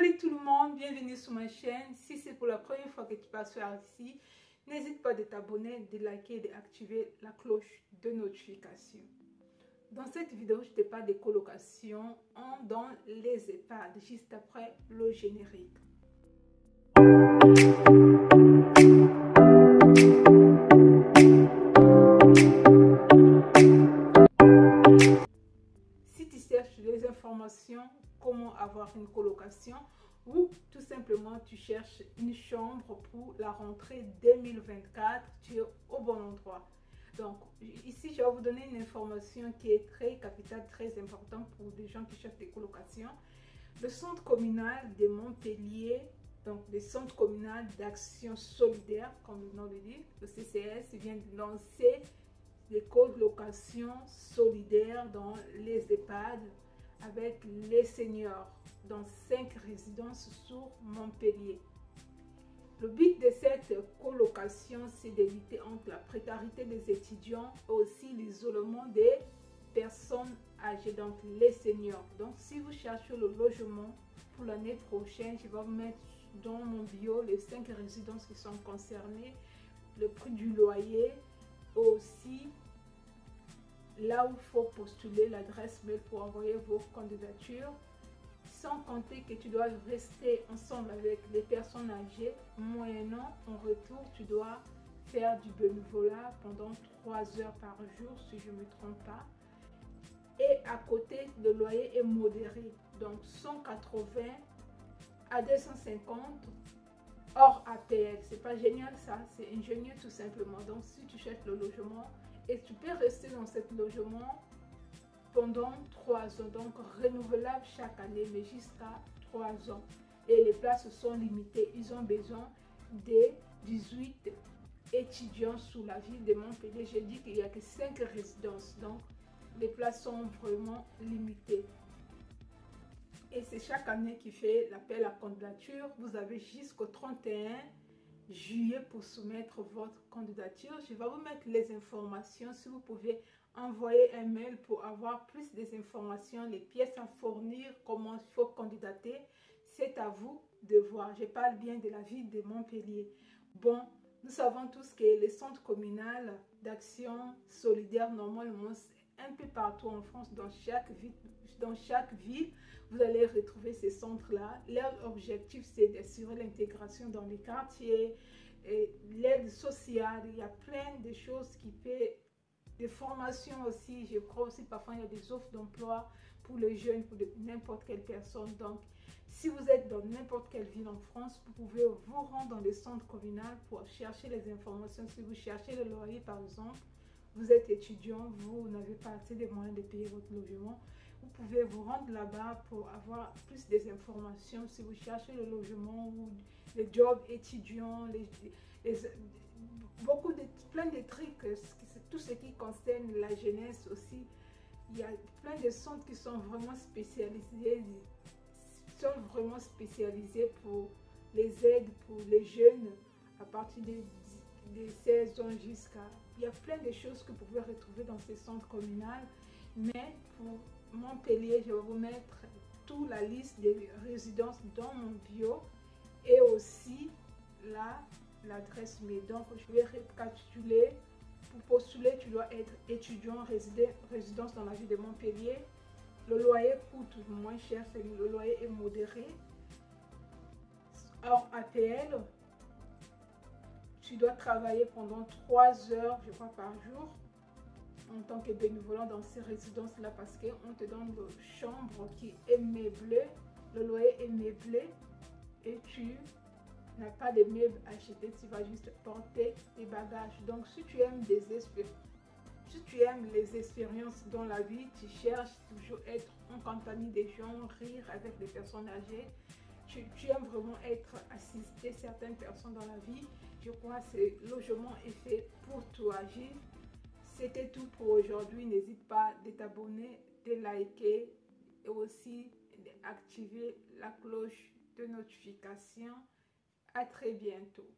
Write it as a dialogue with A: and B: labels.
A: Salut tout le monde, bienvenue sur ma chaîne. Si c'est pour la première fois que tu passes par ici, n'hésite pas de t'abonner, de liker et d'activer la cloche de notification. Dans cette vidéo, je te parle des colocations dans les EHPAD, juste après le générique. Si tu cherches des informations, comment avoir une colocation, ou tout simplement tu cherches une chambre pour la rentrée 2024, tu es au bon endroit. Donc ici je vais vous donner une information qui est très capitale, très importante pour des gens qui cherchent des colocations. Le centre communal de Montpellier, donc le centre communal d'action solidaire, comme le nom le dit, le CCS, vient de lancer des colocations solidaires dans les EHPAD avec les seniors dans 5 résidences sur Montpellier. Le but de cette colocation, c'est d'éviter entre la précarité des étudiants et aussi l'isolement des personnes âgées, donc les seniors. Donc si vous cherchez le logement pour l'année prochaine, je vais vous mettre dans mon bio les 5 résidences qui sont concernées, le prix du loyer, aussi là où il faut postuler, l'adresse mail pour envoyer vos candidatures, sans compter que tu dois rester ensemble avec les personnes âgées, moyennant en retour tu dois faire du bénévolat pendant 3 heures par jour si je ne me trompe pas. Et à côté, le loyer est modéré, donc 180 à 250 hors APL. C'est pas génial ça, c'est ingénieux tout simplement. Donc si tu cherches le logement, et tu peux rester dans ce logement pendant 3 ans, donc renouvelable chaque année, mais jusqu'à 3 ans. Et les places sont limitées. Ils ont besoin de 18 étudiants sous la ville de Montpellier. J'ai dit qu'il n'y a que 5 résidences, donc les places sont vraiment limitées. Et c'est chaque année qui fait l'appel à candidature. Vous avez jusqu'au 31 juillet pour soumettre votre candidature. Je vais vous mettre les informations. Si vous pouvez envoyer un mail pour avoir plus des informations, les pièces à fournir, comment il faut candidater, c'est à vous de voir. Je parle bien de la ville de Montpellier. Bon, nous savons tous que les centres communaux d'action solidaire, normalement, un peu partout en France, dans chaque ville, vous allez retrouver ces centres-là. Leur objectif, c'est d'assurer l'intégration dans les quartiers, l'aide sociale. Il y a plein de choses qui peuvent, des formations aussi. Je crois aussi parfois il y a des offres d'emploi pour les jeunes, pour n'importe quelle personne. Donc, si vous êtes dans n'importe quelle ville en France, vous pouvez vous rendre dans les centres communaux pour chercher les informations. Si vous cherchez le loyer, par exemple, vous êtes étudiant, vous n'avez pas assez de moyens de payer votre logement, vous pouvez vous rendre là-bas pour avoir plus des informations. Si vous cherchez le logement ou les jobs étudiants, plein de trucs, tout ce qui concerne la jeunesse aussi. Il y a plein de centres qui sont vraiment spécialisés pour les aides pour les jeunes à partir de 16 ans jusqu'à... Il y a plein de choses que vous pouvez retrouver dans ces centres communaux. Mais pour Montpellier, je vais vous mettre toute la liste des résidences dans mon bio et aussi l'adresse mail. Donc, je vais récapituler. Pour postuler, tu dois être étudiant, résidence dans la ville de Montpellier. Le loyer coûte moins cher, le loyer est modéré. Hors APL, tu dois travailler pendant 3 heures, je crois, par jour en tant que bénévolat dans ces résidences-là, parce qu'on te donne une chambre qui est meublée, le loyer est meublé et tu n'as pas de meubles achetés, tu vas juste porter tes bagages. Donc si tu aimes les expériences dans la vie, tu cherches toujours être en compagnie des gens, rire avec des personnes âgées, tu aimes vraiment assister certaines personnes dans la vie, je crois que ce logement est fait pour toi. C'était tout pour aujourd'hui. N'hésite pas de t'abonner, de liker et aussi d'activer la cloche de notification. À très bientôt.